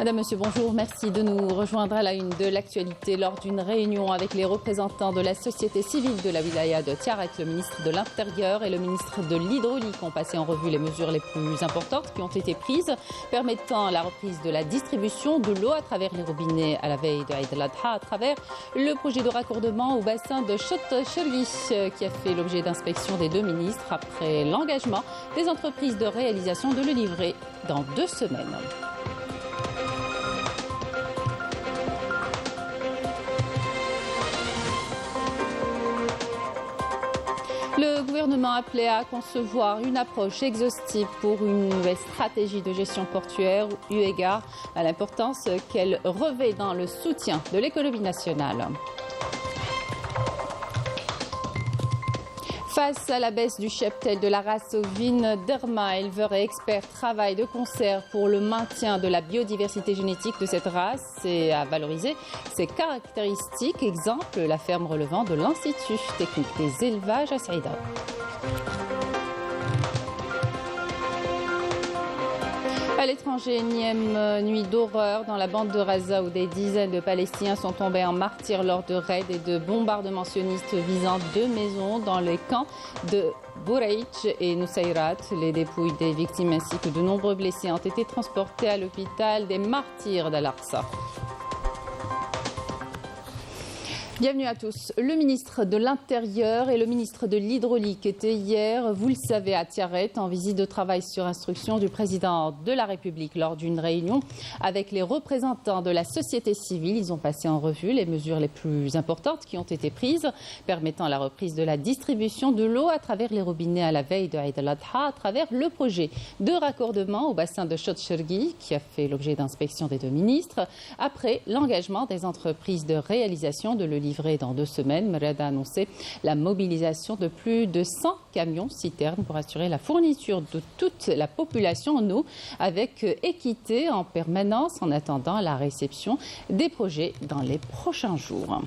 Madame, Monsieur, bonjour. Merci de nous rejoindre à la une de l'actualité. Lors d'une réunion avec les représentants de la société civile de la wilaya de Tiaret, le ministre de l'Intérieur et le ministre de l'Hydraulique ont passé en revue les mesures les plus importantes qui ont été prises, permettant la reprise de la distribution de l'eau à travers les robinets à la veille de Eid al-Adha, à travers le projet de raccordement au bassin de Chott-Chergui qui a fait l'objet d'inspection des deux ministres après l'engagement des entreprises de réalisation de le livrer dans 2 semaines. Le gouvernement a appelé à concevoir une approche exhaustive pour une nouvelle stratégie de gestion portuaire eu égard à l'importance qu'elle revêt dans le soutien de l'économie nationale. Face à la baisse du cheptel de la race ovine, Derma, éleveurs et experts travaillent de concert pour le maintien de la biodiversité génétique de cette race et à valoriser ses caractéristiques. Exemple, la ferme relevant de l'Institut technique des élevages à Saïda. À l'étranger, énième nuit d'horreur dans la bande de Gaza où des dizaines de Palestiniens sont tombés en martyrs lors de raids et de bombardements sionistes visant 2 maisons dans les camps de Bouraïch et Nusayrat. Les dépouilles des victimes ainsi que de nombreux blessés ont été transportés à l'hôpital des martyrs d'Al-Aqsa. Bienvenue à tous. Le ministre de l'Intérieur et le ministre de l'Hydraulique étaient hier, vous le savez, à Tiaret en visite de travail sur instruction du président de la République lors d'une réunion avec les représentants de la société civile. Ils ont passé en revue les mesures les plus importantes qui ont été prises, permettant la reprise de la distribution de l'eau à travers les robinets à la veille de Eid al-Adha, à travers le projet de raccordement au bassin de Chott-Chergui qui a fait l'objet d'inspection des deux ministres, après l'engagement des entreprises de réalisation de le livré dans 2 semaines. Mred a annoncé la mobilisation de plus de 100 camions-citernes pour assurer la fourniture de toute la population en eau avec équité en permanence en attendant la réception des projets dans les prochains jours.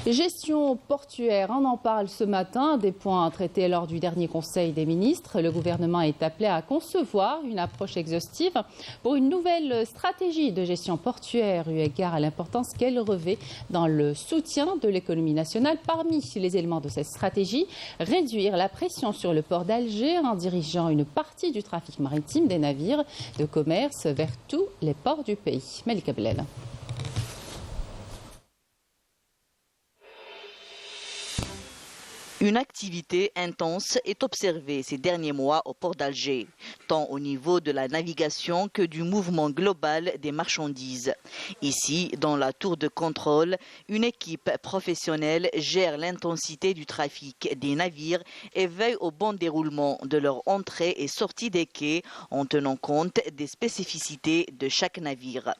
Gestion portuaire, on en parle ce matin, des points traités lors du dernier Conseil des ministres. Le gouvernement est appelé à concevoir une approche exhaustive pour une nouvelle stratégie de gestion portuaire eu égard à l'importance qu'elle revêt dans le soutien de l'économie nationale. Parmi les éléments de cette stratégie, réduire la pression sur le port d'Alger en dirigeant une partie du trafic maritime des navires de commerce vers tous les ports du pays. Malika Belel. Une activité intense est observée ces derniers mois au port d'Alger, tant au niveau de la navigation que du mouvement global des marchandises. Ici, dans la tour de contrôle, une équipe professionnelle gère l'intensité du trafic des navires et veille au bon déroulement de leur entrée et sortie des quais en tenant compte des spécificités de chaque navire.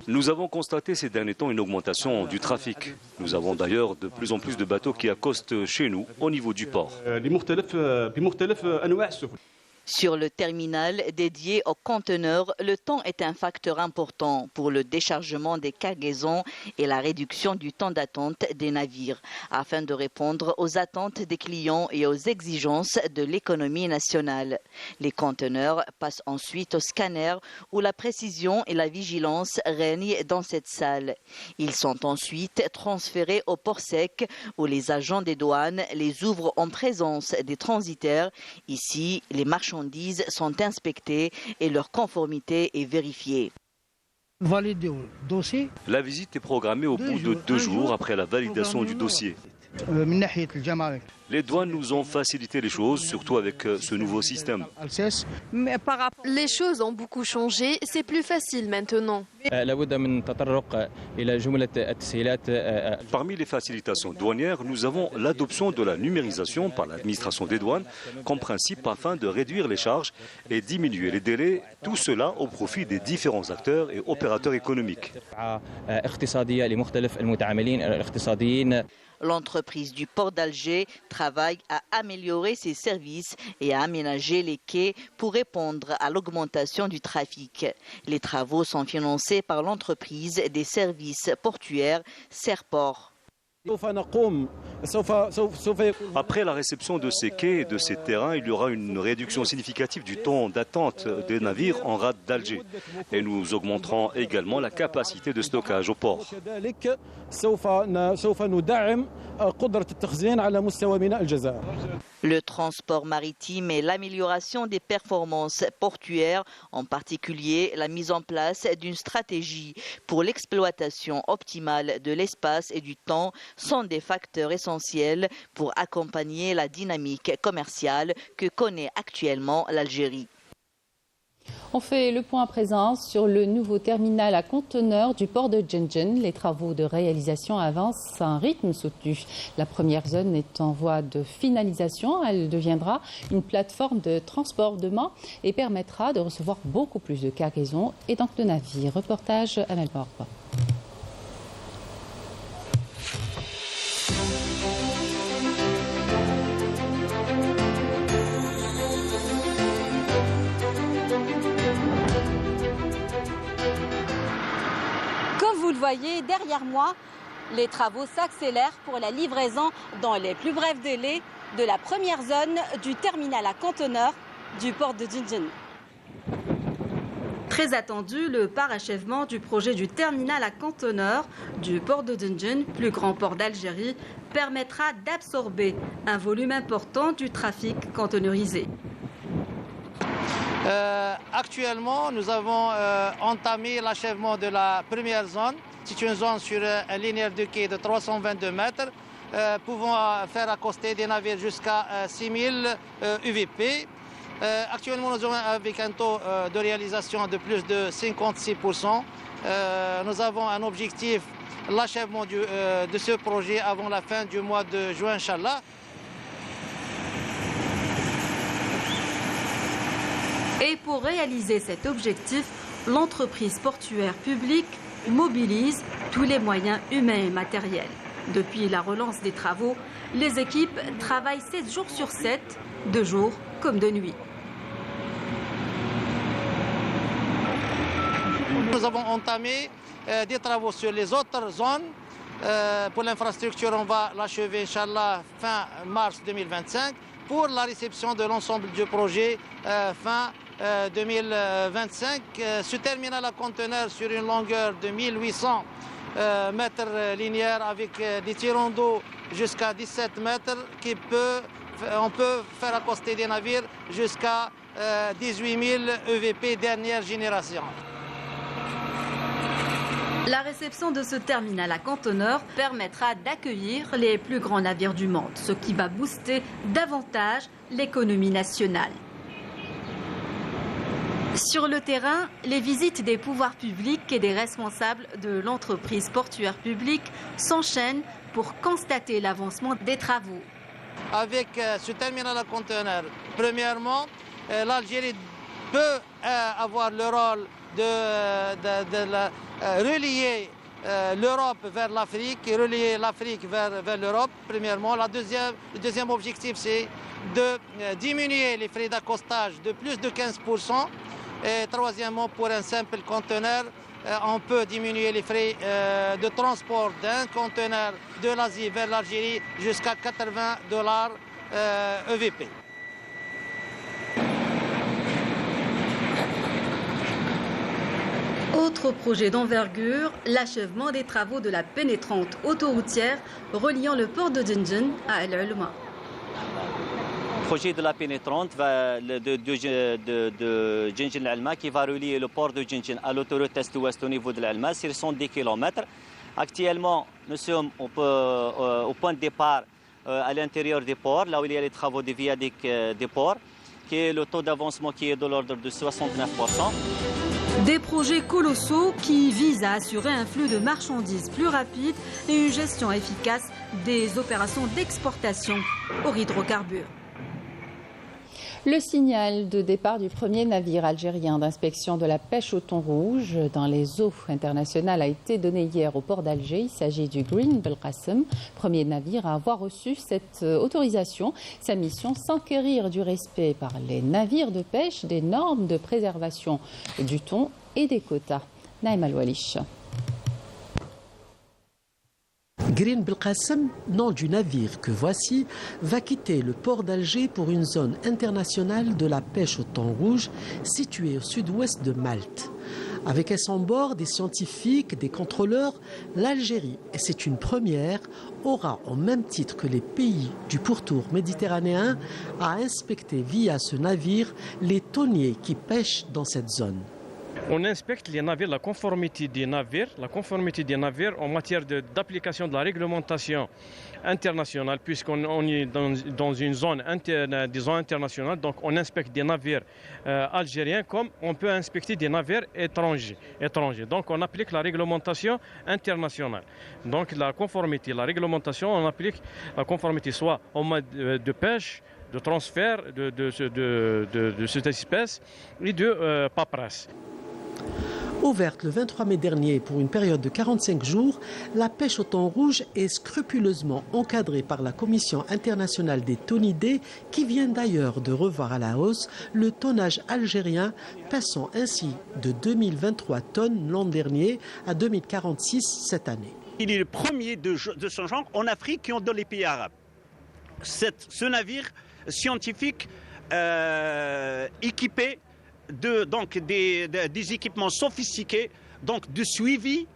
Nous avons constaté ces derniers temps une augmentation du trafic. Nous avons d'ailleurs de plus en plus de bateaux qui accostent chez nous au niveau du port. Sur le terminal dédié aux conteneurs, le temps est un facteur important pour le déchargement des cargaisons et la réduction du temps d'attente des navires, afin de répondre aux attentes des clients et aux exigences de l'économie nationale. Les conteneurs passent ensuite au scanner où la précision et la vigilance règnent dans cette salle. Ils sont ensuite transférés au port sec où les agents des douanes les ouvrent en présence des transitaires. Ici, les marchandises sont inspectées et leur conformité est vérifiée. La visite est programmée au bout de 2 jours après la validation du dossier. Les douanes nous ont facilité les choses, surtout avec ce nouveau système. Les choses ont beaucoup changé, c'est plus facile maintenant. Parmi les facilitations douanières, nous avons l'adoption de la numérisation par l'administration des douanes comme principe afin de réduire les charges et diminuer les délais, tout cela au profit des différents acteurs et opérateurs économiques. L'entreprise du port d'Alger travaille à améliorer ses services et à aménager les quais pour répondre à l'augmentation du trafic. Les travaux sont financés par l'entreprise des services portuaires Serport. Après la réception de ces quais et de ces terrains, il y aura une réduction significative du temps d'attente des navires en rade d'Alger. Et nous augmenterons également la capacité de stockage au port. Le transport maritime et l'amélioration des performances portuaires, en particulier la mise en place d'une stratégie pour l'exploitation optimale de l'espace et du temps, sont des facteurs essentiels pour accompagner la dynamique commerciale que connaît actuellement l'Algérie. On fait le point à présent sur le nouveau terminal à conteneurs du port de Djendjen. Les travaux de réalisation avancent à un rythme soutenu. La première zone est en voie de finalisation. Elle deviendra une plateforme de transport demain et permettra de recevoir beaucoup plus de cargaisons et donc de navires. Reportage à Melbourne. Vous le voyez derrière moi, les travaux s'accélèrent pour la livraison dans les plus brefs délais de la première zone du terminal à conteneurs du port de Djendjen. Très attendu, le parachèvement du projet du terminal à conteneurs du port de Djendjen, plus grand port d'Algérie, permettra d'absorber un volume important du trafic conteneurisé. Actuellement, nous avons entamé l'achèvement de la première zone. C'est une zone sur un linéaire de quai de 322 mètres, pouvant faire accoster des navires jusqu'à 6000 UVP. Actuellement, nous avons avec un taux de réalisation de plus de 56%. Nous avons un objectif, l'achèvement de ce projet avant la fin du mois de juin, Inch'Allah. Et pour réaliser cet objectif, l'entreprise portuaire publique mobilise tous les moyens humains et matériels. Depuis la relance des travaux, les équipes travaillent 7 jours sur 7, de jour comme de nuit. Nous avons entamé des travaux sur les autres zones. Pour l'infrastructure, on va l'achever, Inch'Allah, fin mars 2025. Pour la réception de l'ensemble du projet, fin 2025. Ce terminal à conteneurs sur une longueur de 1800 mètres linéaires avec des tirants d'eau jusqu'à 17 mètres on peut faire accoster des navires jusqu'à 18 000 EVP dernière génération. La réception de ce terminal à conteneurs permettra d'accueillir les plus grands navires du monde, ce qui va booster davantage l'économie nationale. Sur le terrain, les visites des pouvoirs publics et des responsables de l'entreprise portuaire publique s'enchaînent pour constater l'avancement des travaux. Avec ce terminal à conteneurs, premièrement, l'Algérie peut avoir le rôle de relier l'Europe vers l'Afrique et relier l'Afrique vers l'Europe, premièrement. Le deuxième objectif, c'est de diminuer les frais d'accostage de plus de 15%. Et troisièmement, pour un simple conteneur, on peut diminuer les frais de transport d'un conteneur de l'Asie vers l'Algérie jusqu'à $80 EVP. Autre projet d'envergure, l'achèvement des travaux de la pénétrante autoroutière reliant le port de Djendjen à El Ulma. Le projet de la pénétrante de Djendjen Alma qui va relier le port de Djendjen à l'autoroute est-ouest au niveau de l'Alma sur 110 km. Actuellement, nous sommes au point de départ à l'intérieur des ports, là où il y a les travaux de viaduc des ports, qui est le taux d'avancement qui est de l'ordre de 69%. Des projets colossaux qui visent à assurer un flux de marchandises plus rapide et une gestion efficace des opérations d'exportation hors hydrocarbures. Le signal de départ du premier navire algérien d'inspection de la pêche au thon rouge dans les eaux internationales a été donné hier au port d'Alger. Il s'agit du Green Belqasem, premier navire à avoir reçu cette autorisation. Sa mission, s'enquérir du respect par les navires de pêche des normes de préservation du thon et des quotas. Naïm Al-Walish. Green Belkacem, nom du navire que voici, va quitter le port d'Alger pour une zone internationale de la pêche au thon rouge située au sud-ouest de Malte. Avec à son bord des scientifiques, des contrôleurs, l'Algérie, et c'est une première, aura au même titre que les pays du pourtour méditerranéen à inspecter via ce navire les thoniers qui pêchent dans cette zone. On inspecte les navires, la conformité des navires en matière d'application de la réglementation internationale, puisqu'on est dans une zone internationale, donc on inspecte des navires algériens comme on peut inspecter des navires étrangers. Donc on applique la réglementation internationale. Donc la conformité, la réglementation, on applique la conformité soit en mode de pêche, de transfert de cette espèce et de paperasse. Ouverte le 23 mai dernier pour une période de 45 jours, la pêche au thon rouge est scrupuleusement encadrée par la Commission internationale des thonidés qui vient d'ailleurs de revoir à la hausse le tonnage algérien, passant ainsi de 2023 tonnes l'an dernier à 2046 cette année. Il est le premier de son genre en Afrique et dans les pays arabes. Ce navire scientifique équipé des équipements sophistiqués, donc de suivi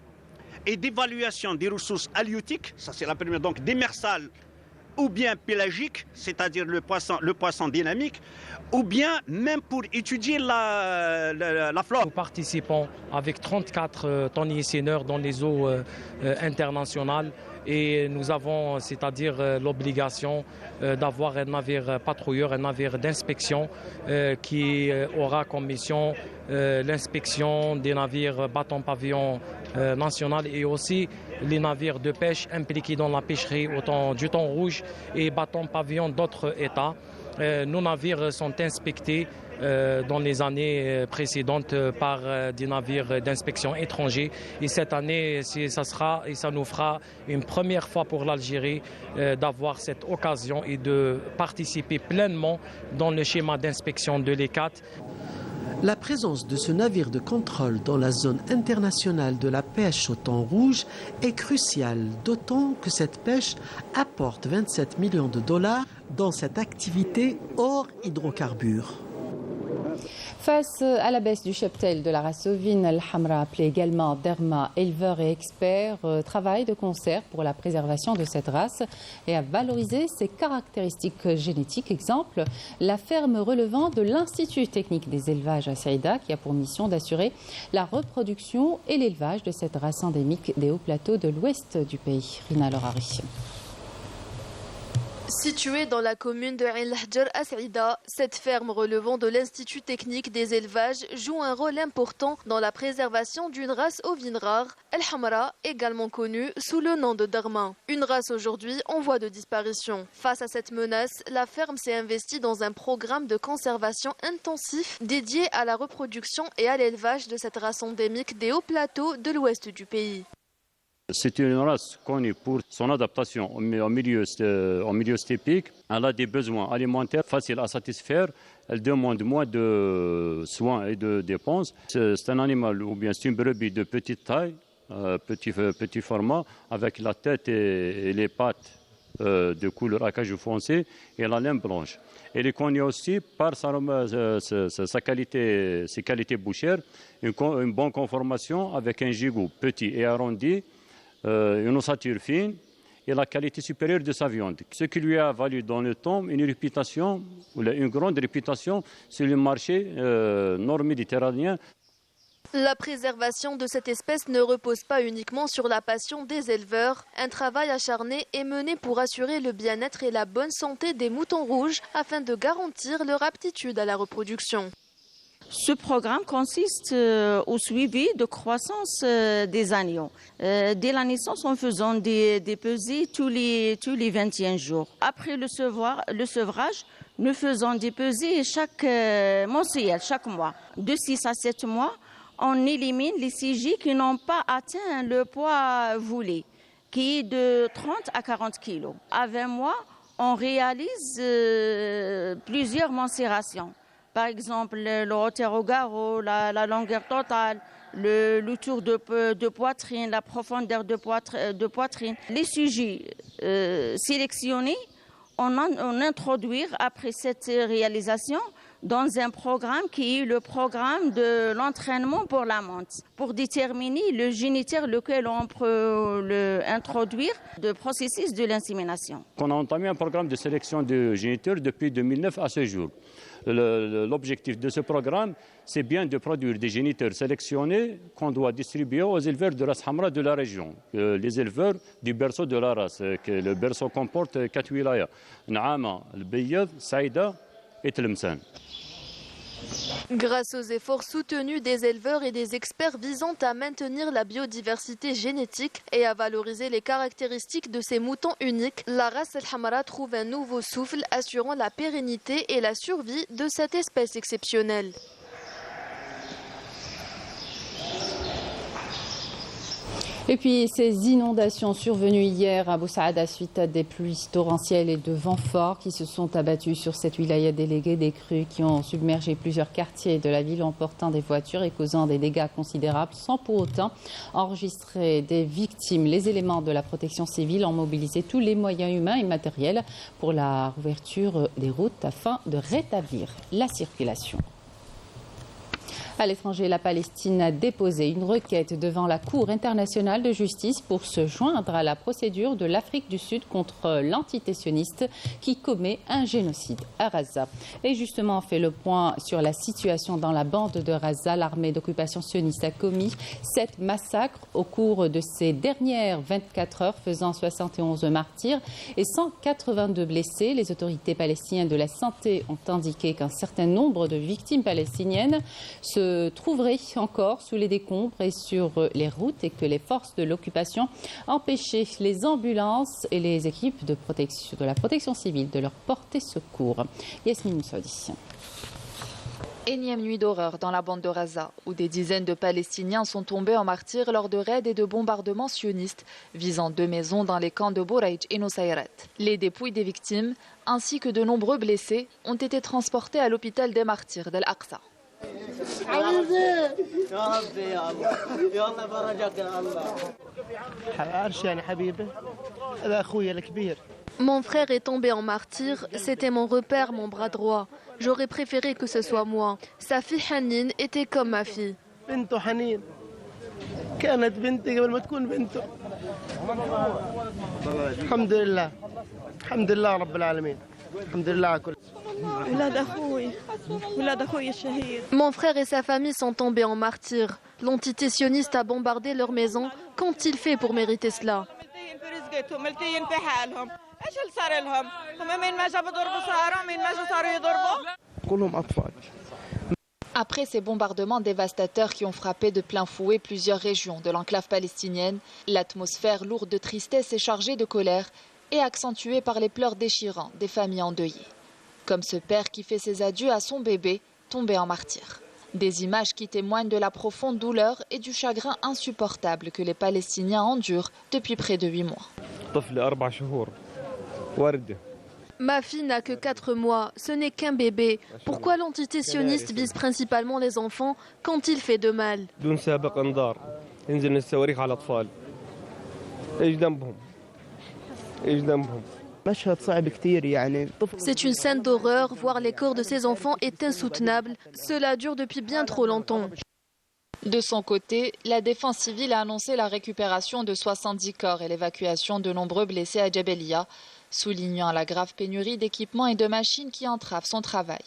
et d'évaluation des ressources halieutiques, ça c'est la première, donc démersales ou bien pélagiques, c'est-à-dire le poisson dynamique, ou bien même pour étudier la flore. Nous participons avec 34 thoniers seineurs dans les eaux internationales et nous avons, c'est-à-dire l'obligation d'avoir un navire patrouilleur, un navire d'inspection qui aura comme mission l'inspection des navires bâton pavillon national et aussi les navires de pêche impliqués dans la pêcherie du thon rouge et bâton pavillon d'autres États. Nos navires sont inspectés dans les années précédentes par des navires d'inspection étrangers. Et cette année, ça nous fera une première fois pour l'Algérie d'avoir cette occasion et de participer pleinement dans le schéma d'inspection de l'ECAT. La présence de ce navire de contrôle dans la zone internationale de la pêche au thon rouge est cruciale, d'autant que cette pêche apporte 27 millions de dollars dans cette activité hors hydrocarbures. Face à la baisse du cheptel de la race ovine, Al-Hamra, appelé également Derma, éleveurs et experts travaillent de concert pour la préservation de cette race et à valoriser ses caractéristiques génétiques. Exemple, la ferme relevant de l'Institut technique des élevages à Saïda, qui a pour mission d'assurer la reproduction et l'élevage de cette race endémique des hauts plateaux de l'ouest du pays. Rina Lorari. Située dans la commune de Ain Lahjar à Saïda, cette ferme relevant de l'Institut technique des élevages joue un rôle important dans la préservation d'une race ovine rare, Al-Hamra, également connue sous le nom de Derma. Une race aujourd'hui en voie de disparition. Face à cette menace, la ferme s'est investie dans un programme de conservation intensif dédié à la reproduction et à l'élevage de cette race endémique des hauts plateaux de l'ouest du pays. C'est une race connue pour son adaptation au milieu stépique. Elle a des besoins alimentaires faciles à satisfaire. Elle demande moins de soins et de dépenses. C'est un animal ou bien c'est une brebis de petite taille, petit format, avec la tête et les pattes de couleur acajou foncé et la laine blanche. Elle est connue aussi par ses qualités bouchères, une bonne conformation avec un gigot petit et arrondi, une ossature fine et la qualité supérieure de sa viande. Ce qui lui a valu dans le temps une grande réputation sur le marché nord-méditerranéen. La préservation de cette espèce ne repose pas uniquement sur la passion des éleveurs. Un travail acharné est mené pour assurer le bien-être et la bonne santé des moutons rouges afin de garantir leur aptitude à la reproduction. Ce programme consiste au suivi de croissance des agneaux. Dès la naissance, en faisant des pesées tous les 21 jours. Après le sevrage, nous faisons des pesées mensuelles, chaque mois. De 6 à 7 mois, on élimine les CJ qui n'ont pas atteint le poids voulu, qui est de 30 à 40 kilos. À 20 mois, on réalise plusieurs mensurations. Par exemple, le hauteur au garrot, la longueur totale, le tour de poitrine, la profondeur de poitrine. Les sujets sélectionnés, on introduit après cette réalisation dans un programme qui est le programme de l'entraînement pour la menthe, pour déterminer le géniteur lequel on peut introduire le processus de l'insémination. On a entamé un programme de sélection de géniteurs depuis 2009 à ce jour. L'objectif de ce programme, c'est bien de produire des géniteurs sélectionnés qu'on doit distribuer aux éleveurs de race Hamra de la région, les éleveurs du berceau de la race. Le berceau comporte 4 wilayas, Naama, Al-Biyad, Saïda et Tlemcen. Grâce aux efforts soutenus des éleveurs et des experts visant à maintenir la biodiversité génétique et à valoriser les caractéristiques de ces moutons uniques, la race Al-Hamra trouve un nouveau souffle assurant la pérennité et la survie de cette espèce exceptionnelle. Et puis ces inondations survenues hier à Boussaada suite à des pluies torrentielles et de vents forts qui se sont abattus sur cette wilaya déléguée, des crues qui ont submergé plusieurs quartiers de la ville, emportant des voitures et causant des dégâts considérables sans pour autant enregistrer des victimes. Les éléments de la protection civile ont mobilisé tous les moyens humains et matériels pour la rouverture des routes afin de rétablir la circulation. À l'étranger, la Palestine a déposé une requête devant la Cour internationale de justice pour se joindre à la procédure de l'Afrique du Sud contre l'entité sioniste qui commet un génocide à Gaza. Et justement, on fait le point sur la situation dans la bande de Gaza. L'armée d'occupation sioniste a commis 7 massacres au cours de ces dernières 24 heures, faisant 71 martyrs et 182 blessés. Les autorités palestiniennes de la santé ont indiqué qu'un certain nombre de victimes palestiniennes se trouveraient encore sous les décombres et sur les routes et que les forces de l'occupation empêchaient les ambulances et les équipes de la protection civile de leur porter secours. Yasmine Saudi. Énième nuit d'horreur dans la bande de Gaza, où des dizaines de Palestiniens sont tombés en martyrs lors de raids et de bombardements sionistes visant 2 maisons dans les camps de Bouraïj et Nusayrat. Les dépouilles des victimes, ainsi que de nombreux blessés, ont été transportés à l'hôpital des martyrs d'Al-Aqsa. Mon frère est tombé en martyr, c'était mon repère, mon bras droit. J'aurais préféré que ce soit moi. Sa fille Hanin était comme ma fille. Mon frère et sa famille sont tombés en martyrs. L'entité sioniste a bombardé leur maison. Qu'ont-ils fait pour mériter cela? Après ces bombardements dévastateurs qui ont frappé de plein fouet plusieurs régions de l'enclave palestinienne, l'atmosphère lourde de tristesse et chargée de colère est accentuée par les pleurs déchirants des familles endeuillées. Comme ce père qui fait ses adieux à son bébé tombé en martyr. Des images qui témoignent de la profonde douleur et du chagrin insupportable que les Palestiniens endurent depuis près de 8 mois. Ma fille n'a que 4 mois, ce n'est qu'un bébé. Pourquoi l'entité sioniste vise principalement les enfants quand il fait de mal? C'est une scène d'horreur, voir les corps de ces enfants est insoutenable. Cela dure depuis bien trop longtemps. De son côté, la défense civile a annoncé la récupération de 70 corps et l'évacuation de nombreux blessés à Jabalia, soulignant la grave pénurie d'équipements et de machines qui entravent son travail.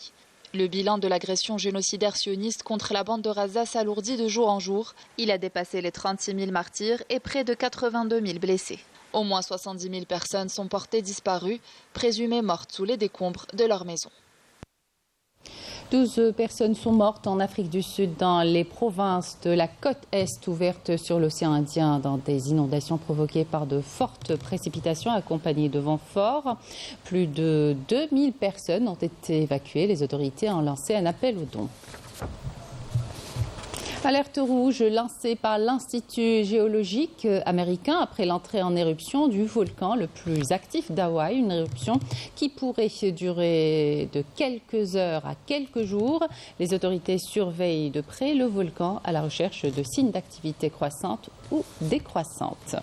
Le bilan de l'agression génocidaire sioniste contre la bande de Gaza s'alourdit de jour en jour. Il a dépassé les 36 000 martyrs et près de 82 000 blessés. Au moins 70 000 personnes sont portées disparues, présumées mortes sous les décombres de leur maison. 12 personnes sont mortes en Afrique du Sud dans les provinces de la côte Est ouverte sur l'océan Indien dans des inondations provoquées par de fortes précipitations accompagnées de vents forts. Plus de 2000 personnes ont été évacuées. Les autorités ont lancé un appel aux dons. Alerte rouge lancée par l'Institut géologique américain après l'entrée en éruption du volcan le plus actif d'Hawaï, une éruption qui pourrait durer de quelques heures à quelques jours. Les autorités surveillent de près le volcan à la recherche de signes d'activité croissante ou décroissante.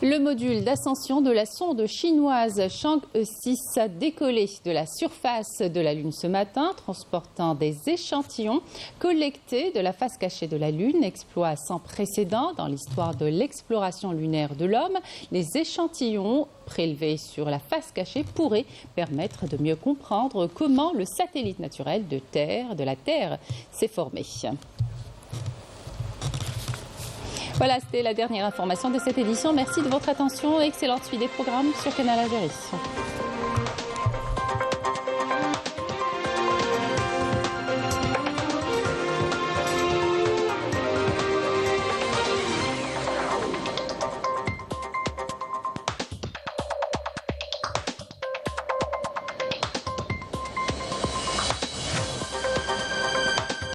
Le module d'ascension de la sonde chinoise Chang'e 6 a décollé de la surface de la Lune ce matin, transportant des échantillons collectés de la face cachée de la Lune, exploit sans précédent dans l'histoire de l'exploration lunaire de l'homme. Les échantillons prélevés sur la face cachée pourraient permettre de mieux comprendre comment le satellite naturel de la Terre s'est formé. Voilà, c'était la dernière information de cette édition. Merci de votre attention et excellente suite des programmes sur Canal Algérie.